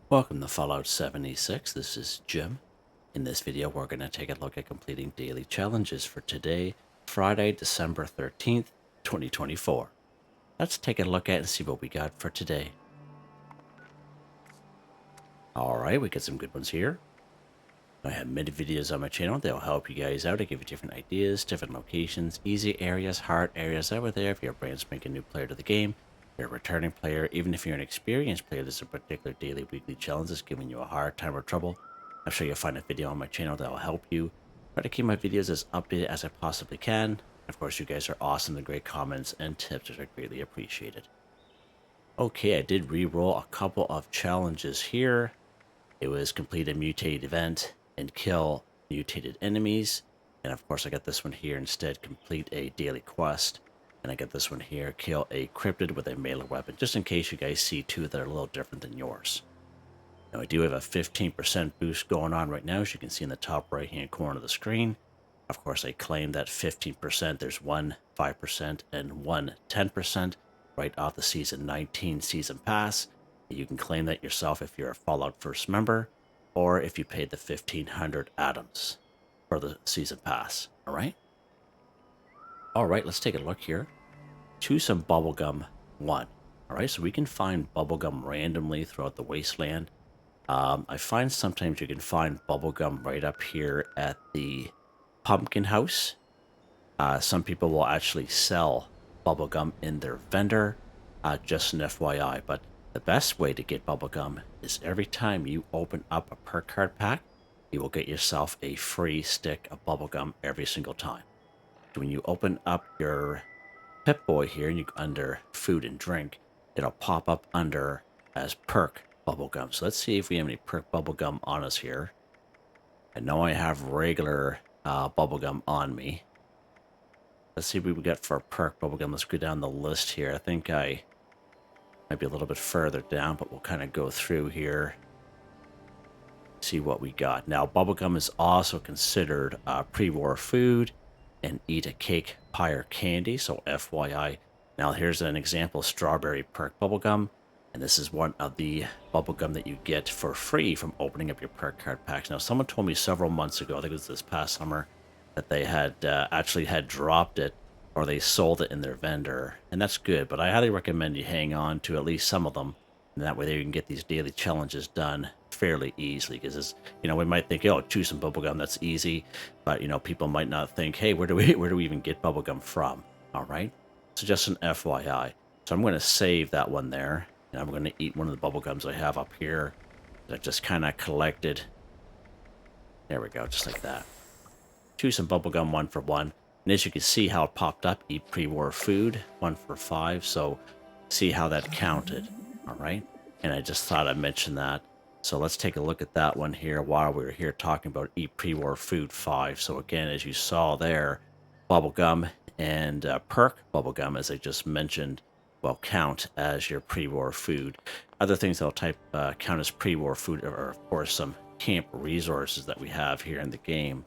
Welcome to Fallout 76. This is Jim. In this video, we're going to take a look at completing daily challenges for today, Friday, December 13th, 2024. Let's take a look at and see what we got for today. Alright, we got some good ones here. I have many videos on my channel that will help you guys out. I give you different ideas, different locations, easy areas, hard areas over there. If you're a brand spanking new player to the game, you're a returning player, even if you're an experienced player, there's a particular daily, weekly challenge that's giving you a hard time or trouble. I'm sure you'll find a video on my channel that will help you. Try to keep my videos as updated as I possibly can. Of course, you guys are awesome. The great comments and tips are greatly appreciated. Okay, I did re-roll a couple of challenges here. It was complete a mutated event and kill mutated enemies. And of course, I got this one here instead, complete a daily quest. And I got this one here, kill a cryptid with a melee weapon, just in case you guys see two that are a little different than yours. Now, I do have a 15% boost going on right now, as you can see in the top right-hand corner of the screen. Of course, I claim that 15%, there's one 5% and one 10% right off the Season 19 Season Pass. You can claim that yourself if you're a Fallout First member, or if you paid the 1,500 atoms for the Season Pass, alright? Alright, let's take a look here. Choose some Bubblegum 1. Alright, so we can find Bubblegum randomly throughout the wasteland. I find sometimes you can find Bubblegum right up here at the pumpkin house. Some people will actually sell Bubblegum in their vendor, just an FYI. But the best way to get Bubblegum is every time you open up a perk card pack, you will get yourself a free stick of Bubblegum every single time. When you open up your Pip-Boy here, and you under food and drink, it'll pop up under as Perk Bubblegum. So let's see if we have any Perk Bubblegum on us here. I know I have regular Bubblegum on me. Let's see what we got for Perk Bubblegum. Let's go down the list here. I think I might be a little bit further down, but we'll kind of go through here, see what we got. Now, Bubblegum is also considered pre-war food and eat a cake, pie, or candy, so FYI. Now here's an example of strawberry perk bubblegum, and this is one of the bubblegum that you get for free from opening up your perk card packs. Now someone told me several months ago, I think it was this past summer, that they had actually had dropped it, or they sold it in their vendor, and that's good, but I highly recommend you hang on to at least some of them, and that way you can get these daily challenges done fairly easily. Because, you know, we might think, oh, choose some bubblegum, that's easy, but you know, people might not think, hey, where do we even get bubblegum from? All right, so just an FYI. So I'm going to save that one there, and I'm going to eat one of the bubblegums I have up here that I just kind of collected. There we go, just like that. Choose some bubblegum 1 for 1, and as you can see how it popped up, eat pre-war food 1 for 5. So see how that counted. All right, and I just thought I'd mention that. So let's take a look at that one here while we're here talking about eat pre-war food 5. So again, as you saw there, Bubblegum and Perk Bubblegum, as I just mentioned, will count as your pre-war food. Other things that'll count as pre-war food are, of course, some camp resources that we have here in the game.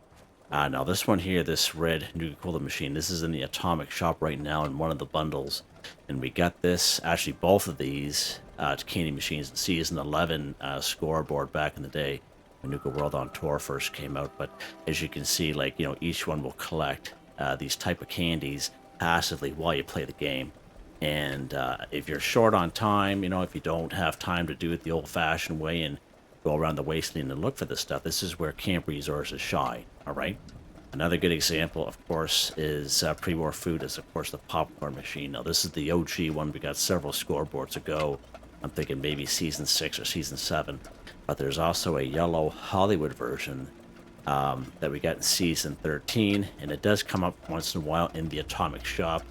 Now this one here, this red Nuka-Cola machine, this is in the Atomic Shop right now in one of the bundles. And we got this, actually both of these, candy machines, the Season 11 scoreboard back in the day when Nuka World on Tour first came out. But as you can see, like, you know, each one will collect these type of candies passively while you play the game. And if you're short on time, you know, if you don't have time to do it the old-fashioned way and go around the wasteland and look for this stuff, this is where camp resources shine, all right? Another good example, of course, is pre-war food is, of course, the popcorn machine. Now, this is the OG one. We got several scoreboards ago. I'm thinking maybe Season 6 or Season 7. But there's also a yellow Hollywood version that we got in Season 13. And it does come up once in a while in the Atomic Shop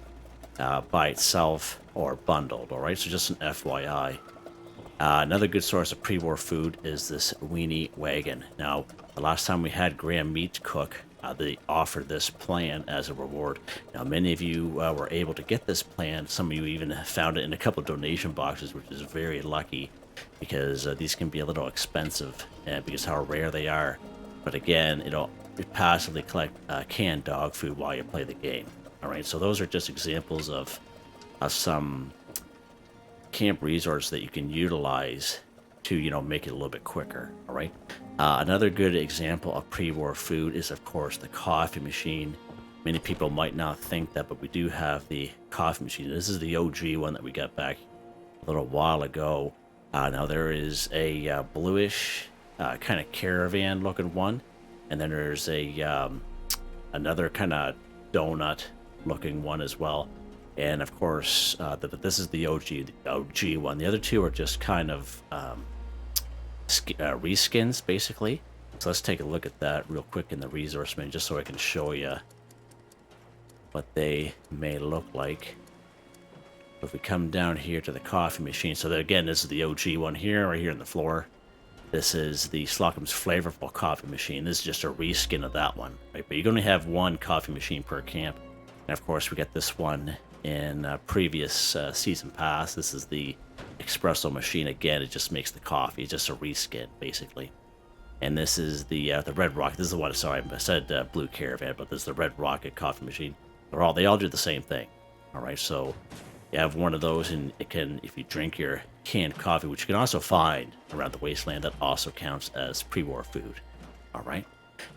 by itself or bundled, all right? So just an FYI. Another good source of pre-war food is this weenie wagon. Now, the last time we had Graham Meat Cook, they offered this plan as a reward. Now, many of you were able to get this plan. Some of you even found it in a couple of donation boxes, which is very lucky, because these can be a little expensive because how rare they are. But again, it'll passively collect canned dog food while you play the game. All right, so those are just examples of some camp resources that you can utilize to, you know, make it a little bit quicker. All right. Another good example of pre-war food is, of course, the coffee machine. Many people might not think that, but we do have the coffee machine. This is the OG one that we got back a little while ago. Now there is a bluish kind of caravan looking one, and then there's a another kind of donut looking one as well. And of course, this is the OG one. The other two are just kind of reskins, basically. So let's take a look at that real quick in the resource menu, just so I can show you what they may look like. If we come down here to the coffee machine, so that, again, this is the OG one here, right here on the floor. This is the Slocum's Flavorful Coffee Machine. This is just a reskin of that one, right? But you can only have one coffee machine per camp. And of course, we got this one in previous season pass. This is the espresso machine. Again, it just makes the coffee. It's just a reskin, basically. And this is the Red Rocket. This is the one. Sorry, I said Blue Caravan, but this is the Red Rocket coffee machine. They all do the same thing. All right, so you have one of those, and it can, if you drink your canned coffee, which you can also find around the wasteland, that also counts as pre-war food. All right.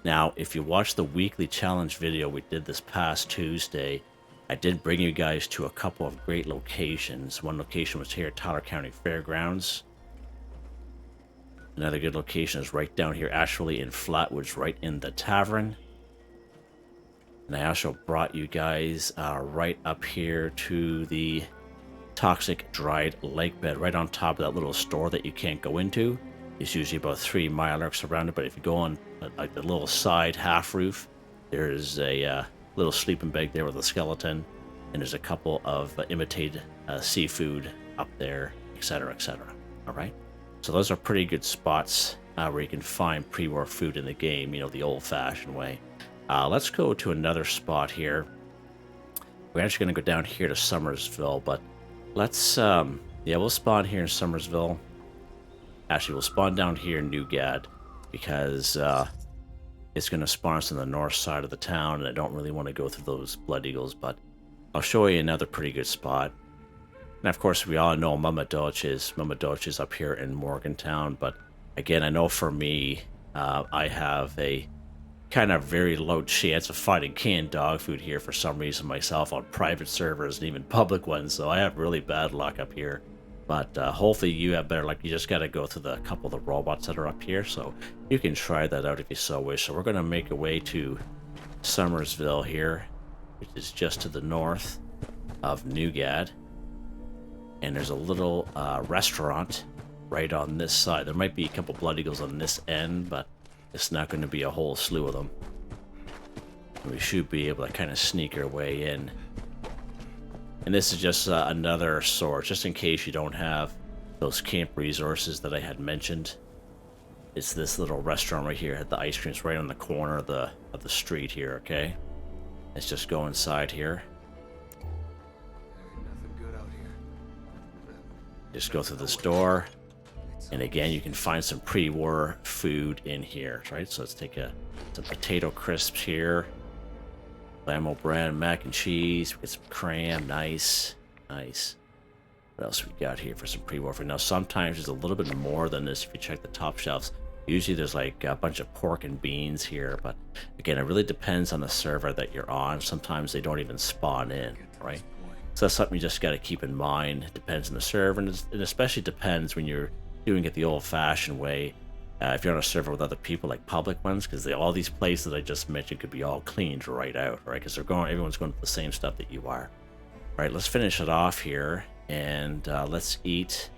Now, if you watch the weekly challenge video we did this past Tuesday, I did bring you guys to a couple of great locations. One location was here at Tyler County Fairgrounds. Another good location is right down here, actually in Flatwoods, right in the tavern. And I also brought you guys right up here to the toxic dried lake bed, right on top of that little store that you can't go into. It's usually about 3 Mirelurks around it, but if you go on like the little side half roof, there's a little sleeping bag there with a skeleton, and there's a couple of imitated seafood up there, etc., etc. All right, so those are pretty good spots where you can find pre-war food in the game, you know, the old-fashioned way. Let's go to another spot here. We're actually going to go down here to Summersville, but let's, yeah, we'll spawn here in Summersville. Actually, we'll spawn down here in Newgad, because it's going to spawn us on the north side of the town, and I don't really want to go through those Blood Eagles, but I'll show you another pretty good spot. And of course, we all know Mama Dutch is up here in Morgantown, but again, I know for me, I have a kind of very low chance of finding canned dog food here for some reason myself on private servers and even public ones, so I have really bad luck up here. But hopefully you have better luck. You just got to go through the couple of the robots that are up here, so you can try that out if you so wish. So we're going to make a way to Summersville here, which is just to the north of Newgad. And there's a little restaurant right on this side. There might be a couple Blood Eagles on this end, but it's not going to be a whole slew of them. We should be able to kind of sneak our way in. And this is just another source, just in case you don't have those camp resources that I had mentioned. It's this little restaurant right here. Had the ice creams right on the corner of the street here. Okay, let's just go inside here. Just go through this door, and again, you can find some pre-war food in here, right? So let's take some potato crisps here. Lammo brand mac and cheese. We get some cram. Nice. Nice. What else we got here for some pre-war food? Now, sometimes there's a little bit more than this if you check the top shelves. Usually there's like a bunch of pork and beans here, but again, it really depends on the server that you're on. Sometimes they don't even spawn in, right? So that's something you just got to keep in mind. It depends on the server, and it especially depends when you're doing it the old-fashioned way. If you're on a server with other people, like public ones, because all these places I just mentioned could be all cleaned right out, right? Because everyone's going to the same stuff that you are. All right, let's finish it off here, and let's eat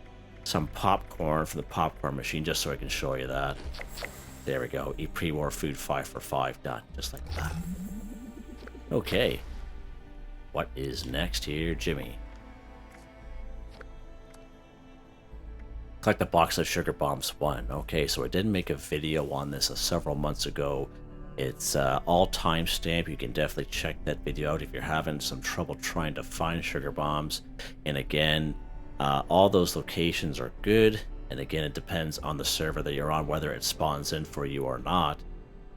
some popcorn from the popcorn machine, just so I can show you that. There we go. Eat pre-war food 5 for 5. Done, just like that. Okay. What is next here, Jimmy? Collect a box of sugar bombs 1. Okay, so I did make a video on this several months ago. It's all timestamp. You can definitely check that video out if you're having some trouble trying to find sugar bombs. And again, all those locations are good. And again, it depends on the server that you're on, whether it spawns in for you or not,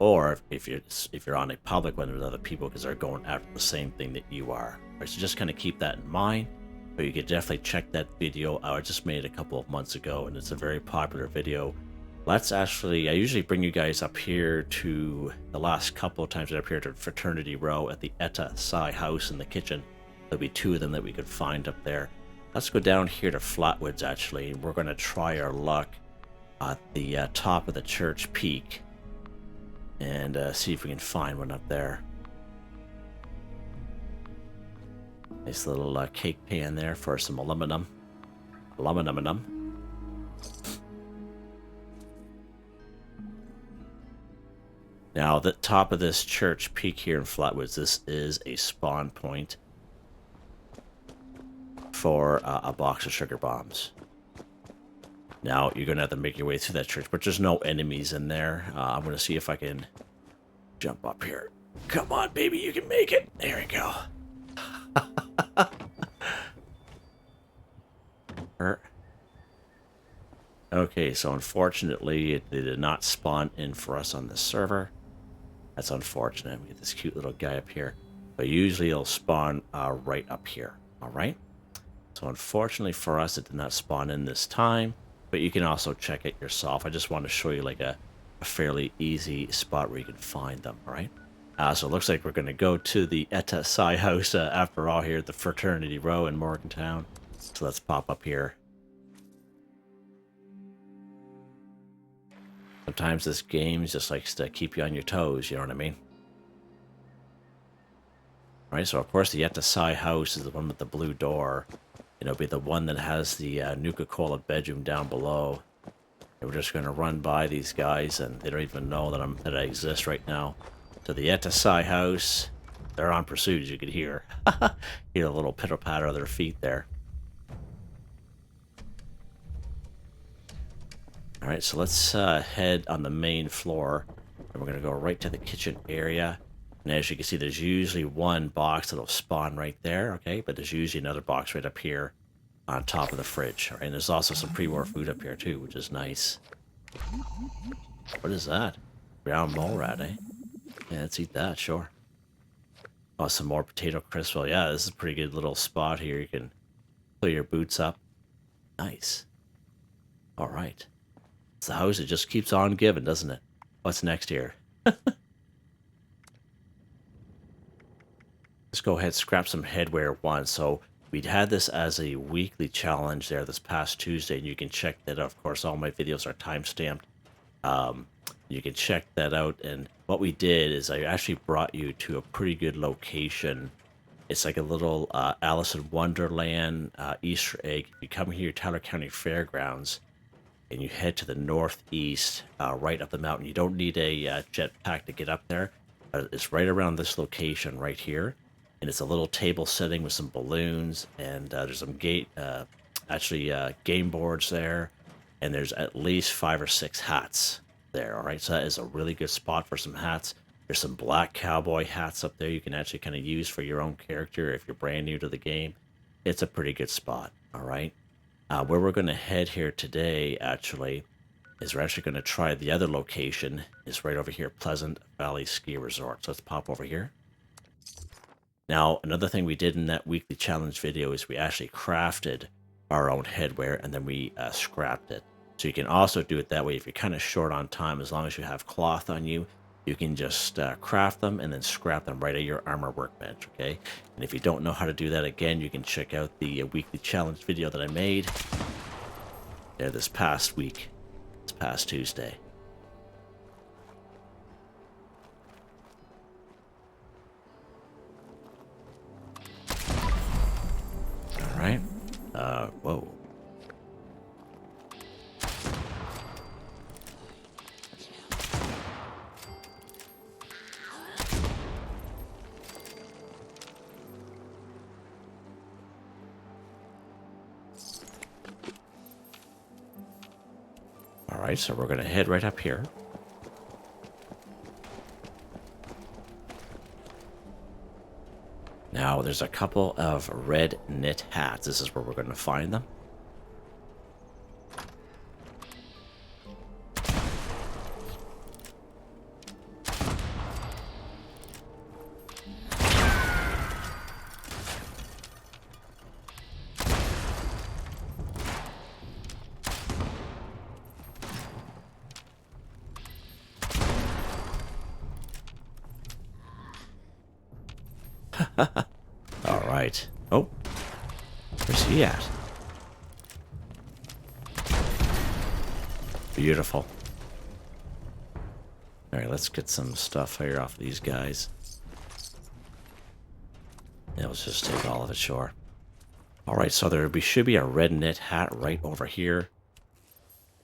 or if you're on a public one with other people, because they're going after the same thing that you are. Right, so just kind of keep that in mind. But you can definitely check that video out. I just made it a couple of months ago, and it's a very popular video. Let's actually, I usually bring you guys up here to, the last couple of times I up here to Fraternity Row at the Etta Psi house in the kitchen. There'll be 2 of them that we could find up there. Let's go down here to Flatwoods, actually, and we're going to try our luck at the top of the church peak and see if we can find one up there. Nice little cake pan there for some aluminum. Now, the top of this church peak here in Flatwoods, this is a spawn point for a box of sugar bombs. Now, you're going to have to make your way through that church, but there's no enemies in there. I'm going to see if I can jump up here. Come on, baby, you can make it. There we go. Okay, so unfortunately, they did not spawn in for us on this server. That's unfortunate. We get this cute little guy up here. But usually it'll spawn right up here. Alright? So unfortunately for us, it did not spawn in this time. But you can also check it yourself. I just want to show you like a fairly easy spot where you can find them. Alright? So it looks like we're going to go to the Etta Psi house after all here at the Fraternity Row in Morgantown. So let's pop up here. Sometimes this game just likes to keep you on your toes, you know what I mean? Alright, so of course the Etta Psi house is the one with the blue door. It'll be the one that has the Nuka-Cola bedroom down below. And we're just going to run by these guys, and they don't even know that I exist right now. To the Etta Psi house. They're on pursuit, as you can hear. Hear a little pitter-patter of their feet there. Alright, so let's head on the main floor, and we're going to go right to the kitchen area. And as you can see, there's usually one box that'll spawn right there, okay? But there's usually another box right up here on top of the fridge. All right, and there's also some pre-war food up here too, which is nice. What is that? Brown mole rat, eh? Yeah, let's eat that, sure. Oh, some more potato crisps. Well, yeah, this is a pretty good little spot here. You can put your boots up. Nice. All right. It's the house that just keeps on giving, doesn't it? What's next here? Let's go ahead and scrap some headwear once. So we'd had this as a weekly challenge there this past Tuesday, and you can check that out. Of course, all my videos are time-stamped. You can check that out. And what we did is I actually brought you to a pretty good location. It's like a little Alice in Wonderland Easter egg. You come here, Tyler County Fairgrounds, and you head to the northeast, right up the mountain. You don't need a jetpack to get up there. It's right around this location right here. And it's a little table setting with some balloons, and there's some game boards there, and there's at least 5 or 6 hats there. All right, so that is a really good spot for some hats. There's some black cowboy hats up there you can actually kind of use for your own character if you're brand new to the game. It's a pretty good spot. All right, where we're going to head here today actually is we're actually going to try the other location. It's right over here, Pleasant Valley Ski Resort. So let's pop over here. Now, another thing we did in that weekly challenge video is we actually crafted our own headwear, and then we scrapped it. So you can also do it that way if you're kind of short on time. As long as you have cloth on you, you can just craft them and then scrap them right at your armor workbench, okay? And if you don't know how to do that, again, you can check out the weekly challenge video that I made there this past week, this past Tuesday. All right. Whoa. All right, so we're going to head right up here. Now, there's a couple of red knit hats. This is where we're going to find them. All right. Oh, where's he at? Beautiful. All right, let's get some stuff here off of these guys. Yeah, let's just take all of it, sure. All right, so there should be a red knit hat right over here.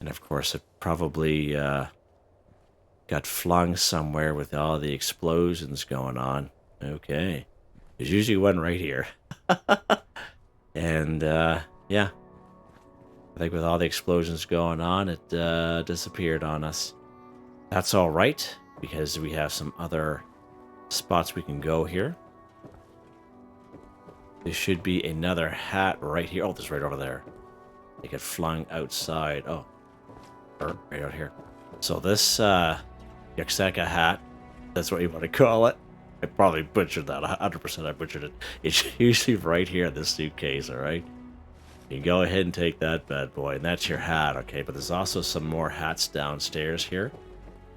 And of course, it probably got flung somewhere with all the explosions going on. Okay. There's usually one right here. And, yeah. I think with all the explosions going on, it disappeared on us. That's all right, because we have some other spots we can go here. There should be another hat right here. Oh, there's right over there. They get flung outside. Oh, right out here. So this Yaksaka hat, that's what you want to call it. I probably butchered that. 100% I butchered it. It's usually right here in this suitcase, all right? You can go ahead and take that bad boy, and that's your hat, okay? But there's also some more hats downstairs here,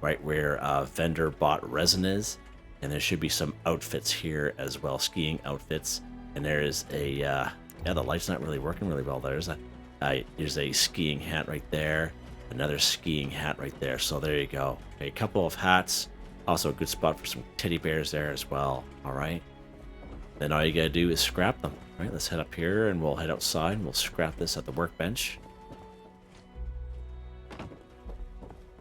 right where vendor bought resin is. And there should be some outfits here as well, skiing outfits. And there is a, yeah, the light's not really working really well. There's a skiing hat right there. Another skiing hat right there. So there you go. Okay, a couple of hats. Also a good spot for some teddy bears there as well. All right. Then all you gotta do is scrap them. All right, let's head up here and we'll head outside and we'll scrap this at the workbench.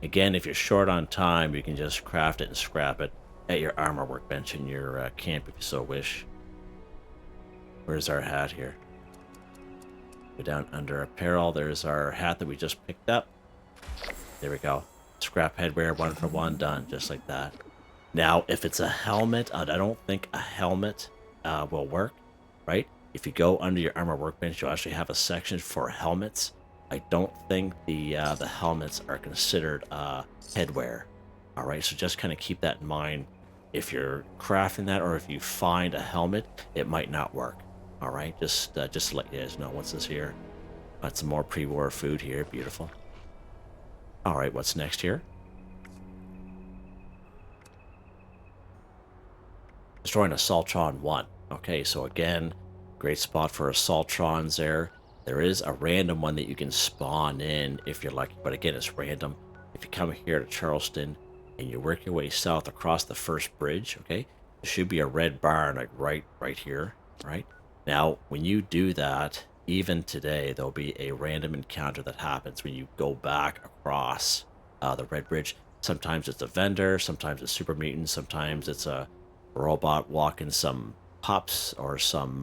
Again, if you're short on time, you can just craft it and scrap it at your armor workbench in your camp if you so wish. Where's our hat here? Go down under apparel. There's our hat that we just picked up. There we go. Scrap headwear, 1 for 1, done, just like that. Now, if it's a helmet, I don't think a helmet will work, right? If you go under your armor workbench, you'll actually have a section for helmets. I don't think the helmets are considered headwear. All right, so just kind of keep that in mind. If you're crafting that, or if you find a helmet, it might not work. All right, just to let you guys know. What's this here? Got some more pre-war food here. Beautiful. All right, what's next here? Destroying Assaultron 1. Okay, so again, great spot for Assaultrons there. There is a random one that you can spawn in if you're lucky, but again, it's random. If you come here to Charleston and you work your way south across the first bridge, okay, there should be a red barn like right here, right? Now, when you do that, even today, there'll be a random encounter that happens when you go back across the red bridge. Sometimes it's a vendor, sometimes it's super mutants, sometimes it's a robot walking some pups or some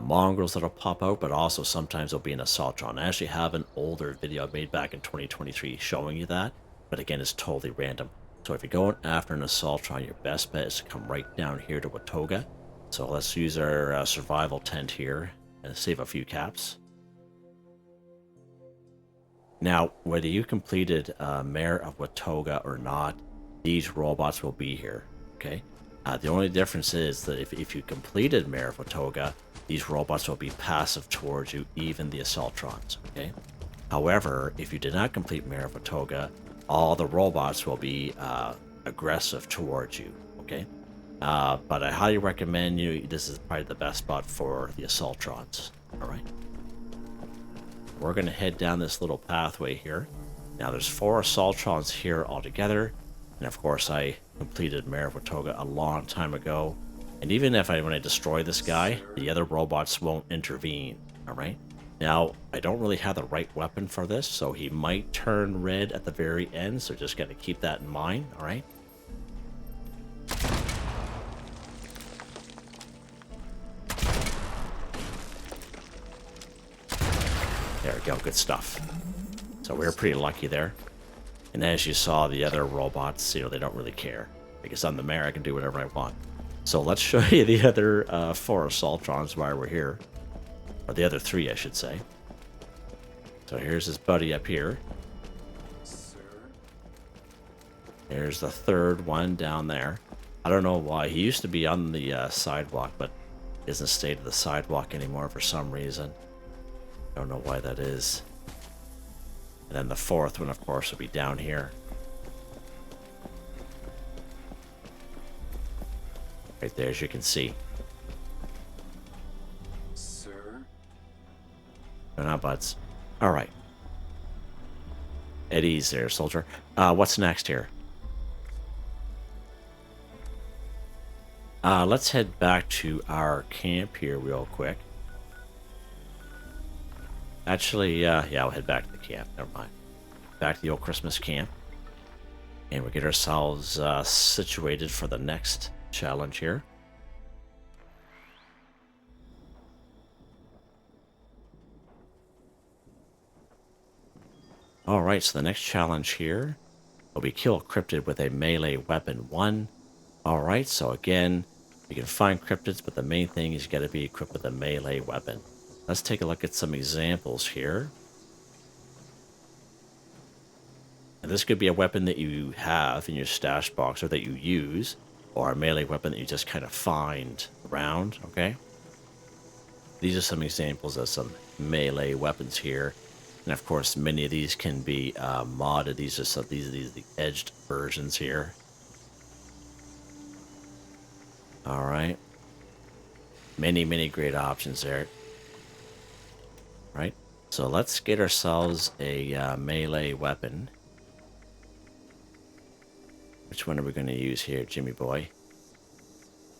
mongrels that'll pop out, but also sometimes there'll be an Assaultron. I actually have an older video I made back in 2023 showing you that, but again, it's totally random. So if you're going after an Assaultron, your best bet is to come right down here to Watoga. So let's use our survival tent here and save a few caps. Now, whether you completed Mayor of Watoga or not, these robots will be here, okay? The only difference is that if you completed Mayor of Watoga, these robots will be passive towards you, even the Assaultrons, okay? However, if you did not complete Mayor of Watoga, all the robots will be aggressive towards you, okay? But I highly recommend this is probably the best spot for the Assaultrons, all right? We're going to head down this little pathway here. Now, there's 4 Assaultrons here altogether. And of course, I completed Mayor of Watoga a long time ago. And even when I destroy this guy, the other robots won't intervene, all right? Now, I don't really have the right weapon for this, so he might turn red at the very end, so just got to keep that in mind, all right? There we go, good stuff. So we were pretty lucky there. And as you saw, the other robots, they don't really care. Because I'm the mayor, I can do whatever I want. So let's show you the other 4 Assaultrons while we're here. Or the other 3, I should say. So here's his buddy up here. There's the 3rd one down there. I don't know why. He used to be on the sidewalk, but isn't stayed to the sidewalk anymore for some reason. Don't know why that is. And then the 4th one, of course, will be down here. Right there, as you can see. Sir? No, not buds. All right. At ease there, soldier. What's next here? Let's head back to our camp here real quick. Actually, yeah, we'll head back to the camp. Never mind. Back to the old Christmas camp. And we'll get ourselves situated for the next challenge here. Alright, so the next challenge here will be kill Cryptid with a melee weapon 1. Alright, so again, you can find Cryptids, but the main thing is you got to be equipped with a melee weapon. Let's take a look at some examples here. And this could be a weapon that you have in your stash box or that you use, or a melee weapon that you just kind of find around, okay? These are some examples of some melee weapons here. And of course, many of these can be modded. These are the edged versions here. All right. Many great options there. Right. So let's get ourselves a melee weapon. Which one are we going to use here, Jimmy boy?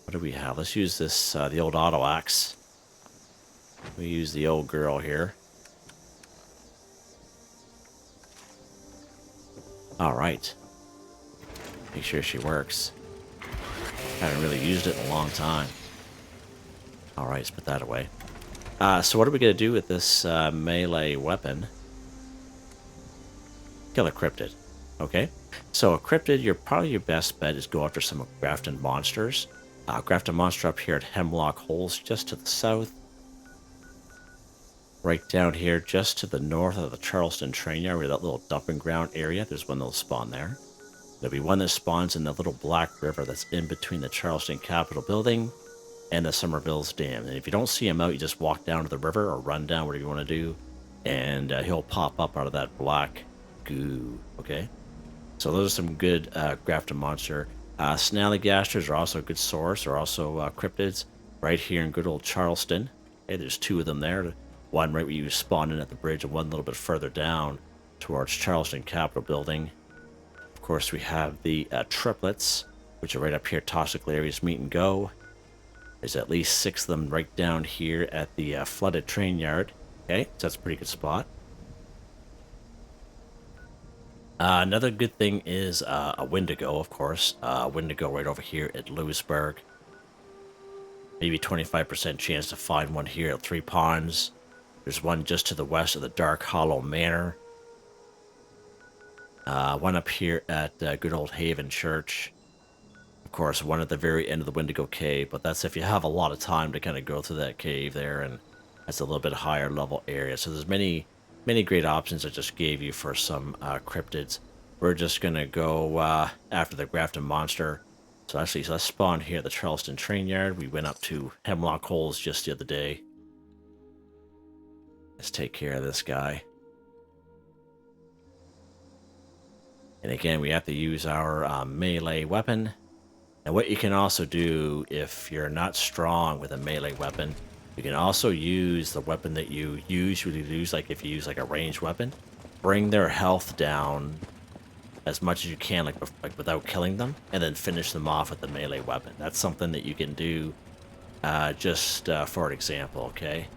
What do we have? Let's use this, the old auto axe. We use the old girl here. Alright. Make sure she works. Haven't really used it in a long time. Alright, let's put that away. So what are we going to do with this melee weapon? Kill a Cryptid. Okay. So a Cryptid, probably your best bet is go after some Grafton monsters. Grafton monster up here at Hemlock Holes, just to the south. Right down here, just to the north of the Charleston train yard, where that little dumping ground area, there's one that'll spawn there. There'll be one that spawns in the little black river that's in between the Charleston Capitol building and the Somerville's Dam. And if you don't see him out, you just walk down to the river or run down, whatever you want to do, and he'll pop up out of that black goo, okay? So those are some good Grafton monster. Snallygasters are also a good source. They're also Cryptids right here in good old Charleston. Okay, there's two of them there. One right where you spawn in at the bridge, and one a little bit further down towards Charleston Capitol building. Of course, we have the triplets, which are right up here, ArtisticallyArranged Meet and Go. There's at least 6 of them right down here at the flooded train yard. Okay, so that's a pretty good spot. Another good thing is a Wendigo, of course. Wendigo right over here at Lewisburg. Maybe 25% chance to find one here at Three Ponds. There's one just to the west of the Dark Hollow Manor. One up here at good old Haven Church. Of course, one at the very end of the Wendigo Cave, but that's if you have a lot of time to kind of go through that cave there, and that's a little bit higher level area. So there's many great options I just gave you for some cryptids. We're just going to go after the Grafton monster. So actually, let's spawn here at the Charleston train yard. We went up to Hemlock Holes just the other day. Let's take care of this guy. And again, we have to use our melee weapon. And what you can also do if you're not strong with a melee weapon, you can also use the weapon that you usually use, like if you use like a ranged weapon. Bring their health down as much as you can, like without killing them, and then finish them off with the melee weapon. That's something that you can do just for an example, okay?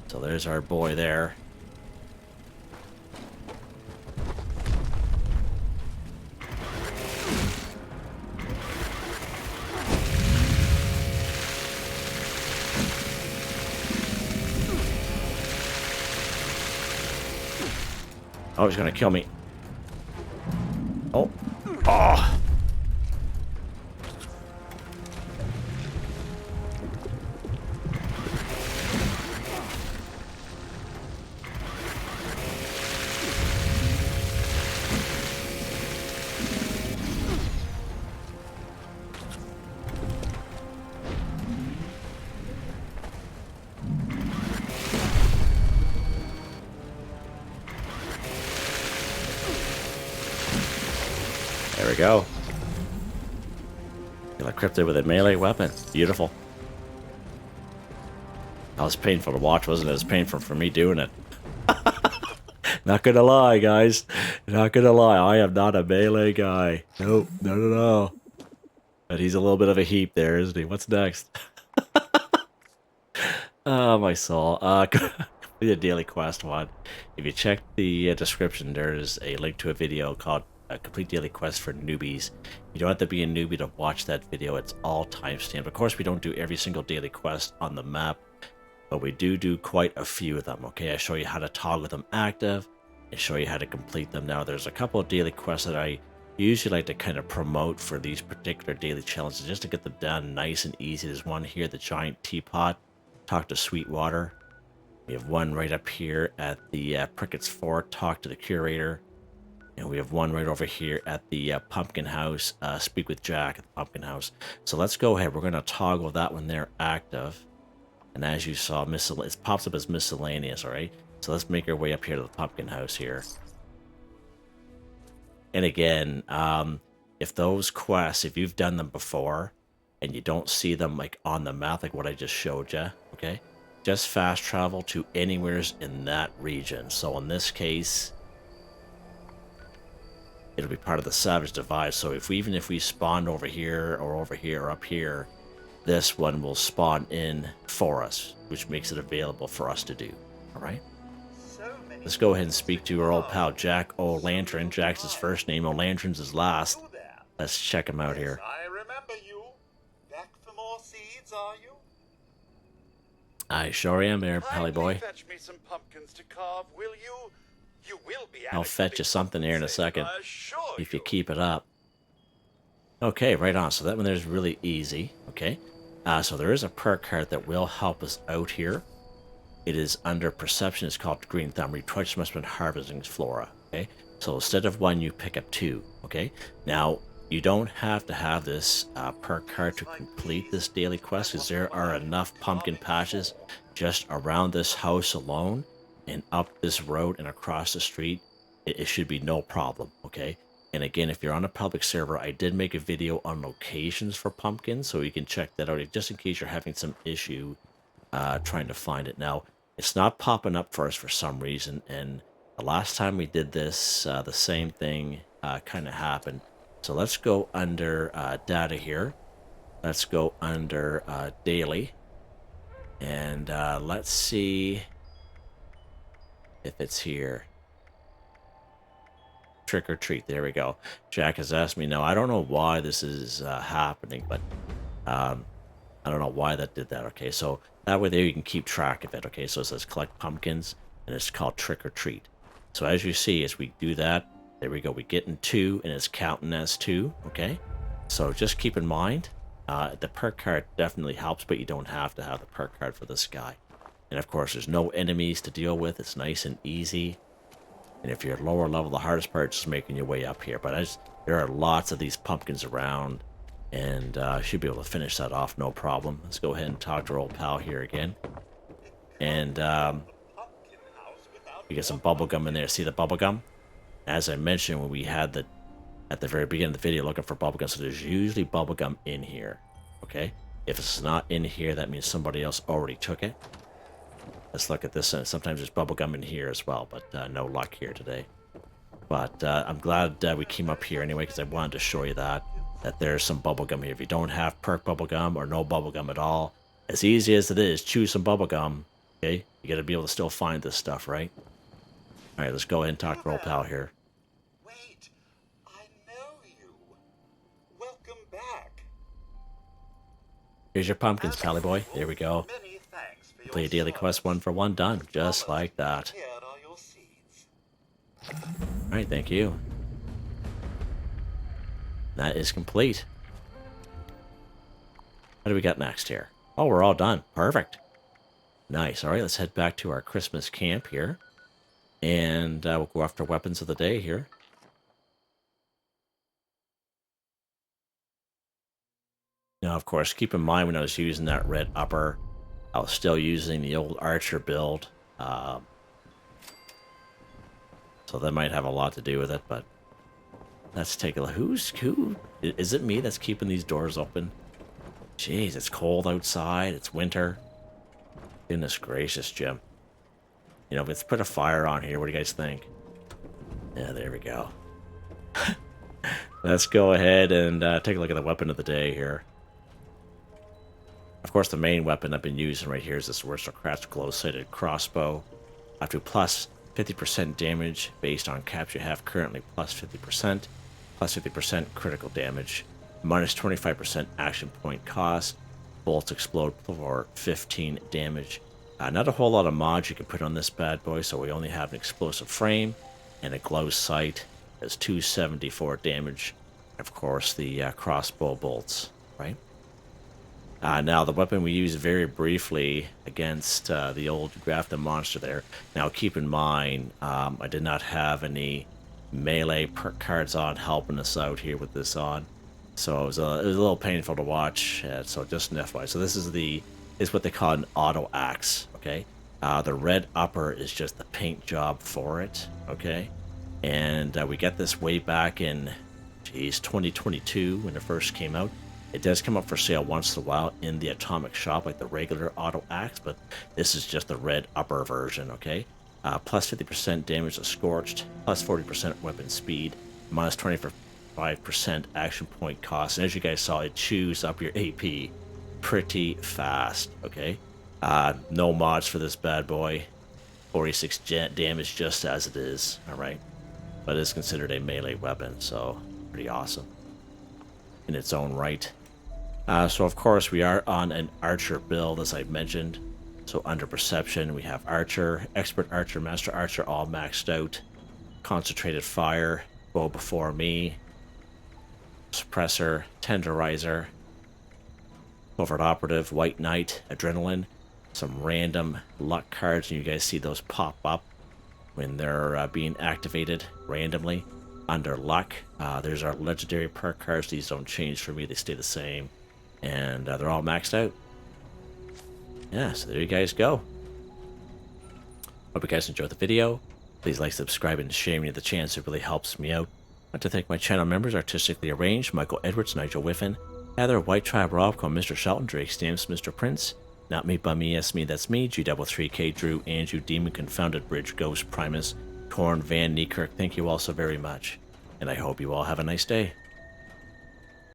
So there's our boy there. Oh, he's gonna kill me. Oh. Oh. There we go. A Cryptid with a melee weapon. Beautiful. That was painful to watch, wasn't it? It was painful for me doing it. Not gonna lie, guys. Not gonna lie. I am not a melee guy. Nope. No. But he's a little bit of a heap there, isn't he? What's next? Oh, my soul. Complete a daily quest one. If you check the description, there's a link to a video called Complete Daily Quest for Newbies. You don't have to be a newbie to watch that video. It's all timestamped. Of course, we don't do every single daily quest on the map, but we do quite a few of them, okay? I show you how to toggle them active and show you how to complete them. Now, there's a couple of daily quests that I usually like to kind of promote for these particular daily challenges just to get them done nice and easy. There's one here, the giant teapot. Talk to Sweetwater. We have one right up here at the Prickett's Fort. Talk to the curator. And we have one right over here at the Pumpkin House. Speak with Jack at the Pumpkin House. So let's go ahead. We're going to toggle that when they're active. And as you saw, it pops up as miscellaneous, all right? So let's make our way up here to the Pumpkin House here. And again, if those quests, if you've done them before and you don't see them like on the map, like what I just showed you, okay? Just fast travel to anywheres in that region. So in this case, it'll be part of the Savage Divide. So even if we spawned over here or up here, this one will spawn in for us, which makes it available for us to do. All right. Let's go ahead and speak to our old pal Jack O'Lantern. Jack's his first name. O'Lantern's his last. Let's check him out here. I remember you. Back for more seeds, are you? I sure am there, Pally boy. Fetch me some pumpkins to carve, will you? You will be. I'll fetch you something here in a second if you keep it up. Okay, right on. So that one there's really easy. Okay. So there is a perk card that will help us out here. It is under perception. It's called Green Thumb. Retouch must have been harvesting flora. Okay. So instead of one, you pick up two. Okay. Now, you don't have to have this perk card to complete this daily quest, because there are enough pumpkin patches just around this house alone and up this road and across the street. It should be no problem. Okay. And again, if you're on a public server, I did make a video on locations for pumpkins, so you can check that out just in case you're having some issue trying to find it. Now, it's not popping up for us for some reason, and the last time we did this, the same thing kind of happened. So let's go under data here. Let's go under daily, and let's see if it's here. Trick or treat. There we go. Jack has asked me. Now, I don't know why this is happening, but I don't know why that did that. Okay, so that way there you can keep track of it. Okay, so it says collect pumpkins, and it's called trick or treat. So as you see, as we do that, there we go. We get in 2, and it's counting as 2. Okay, so just keep in mind, the perk card definitely helps, but you don't have to have the perk card for this guy. And of course, there's no enemies to deal with. It's nice and easy. And if you're at lower level, the hardest part is just making your way up here. But there are lots of these pumpkins around, and should be able to finish that off no problem. Let's go ahead and talk to our old pal here again. And we get some bubblegum in there. See the bubblegum? As I mentioned when we had at the very beginning of the video looking for bubblegum, so there's usually bubblegum in here. Okay? If it's not in here, that means somebody else already took it. Let's look at this. Sometimes there's bubblegum in here as well, but no luck here today. But I'm glad we came up here anyway, because I wanted to show you that there's some bubblegum here. If you don't have perk bubblegum or no bubblegum at all, as easy as it is, choose some bubblegum. Okay? You got to be able to still find this stuff, right? All right, let's go ahead and talk to our old pal here. Wait, I know you. Welcome back. Here's your pumpkins, Pally boy. There we go. Play a daily quest 1 for 1 done, just like that. Alright, thank you. That is complete. What do we got next here? Oh, we're all done. Perfect. Nice. Alright, let's head back to our Christmas camp here. And we'll go after weapons of the day here. Now, of course, keep in mind when I was using that red upper, I was still using the old Archer build, so that might have a lot to do with it, but Let's take a look. Who? Is it me that's keeping these doors open? Jeez, it's cold outside. It's winter. Goodness gracious, Jim. You know, let's put a fire on here. What do you guys think? Yeah, there we go. Let's go ahead and take a look at the weapon of the day here. Of course, the main weapon I've been using right here is this Aristocrat's glow-sighted crossbow. Up to plus 50% damage based on caps you have currently, plus 50%, plus 50% critical damage, minus 25% action point cost. Bolts explode for 15 damage. Not a whole lot of mods you can put on this bad boy, so we only have an explosive frame and a glow sight. Has 274 damage. Of course, the crossbow bolts, right? Now, the weapon we use very briefly against the old Grafton monster there. Now, keep in mind, I did not have any melee perk cards on helping us out here with this on. So it was a little painful to watch. So just an FYI. So this is what they call an auto axe, okay? The red upper is just the paint job for it, okay? And we got this way back in, 2022 when it first came out. It does come up for sale once in a while in the atomic shop, like the regular auto axe, but this is just the red upper version, okay? Plus 50% damage to scorched, plus 40% weapon speed, minus 25% action point cost. And as you guys saw, it chews up your AP pretty fast, okay? No mods for this bad boy. 46 damage just as it is, alright? But it's considered a melee weapon, so pretty awesome in its own right. So of course we are on an archer build, as I mentioned. So under perception we have archer, expert archer, master archer, all maxed out. Concentrated fire, bow before me, suppressor, tenderizer, covert operative, white knight, adrenaline, some random luck cards, and you guys see those pop up when they're being activated randomly. Under luck, there's our legendary perk cards. These don't change for me, they stay the same. And they're all maxed out. Yeah, so there you guys go. Hope you guys enjoyed the video. Please like, subscribe, and share me the chance. It really helps me out. I'd like to thank my channel members, Artistically Arranged, Michael Edwards, Nigel Wiffen, Heather, Whitetribe, Robco, Mr. Shelton, Drake Stamps, Mr.Prince, NotMeButMeYesMeThatsMe, GW3K, Drew, Andrew, Demon, Confoundedbridge, Ghost, Primus, Corne van Niekerk. Thank you all so very much. And I hope you all have a nice day.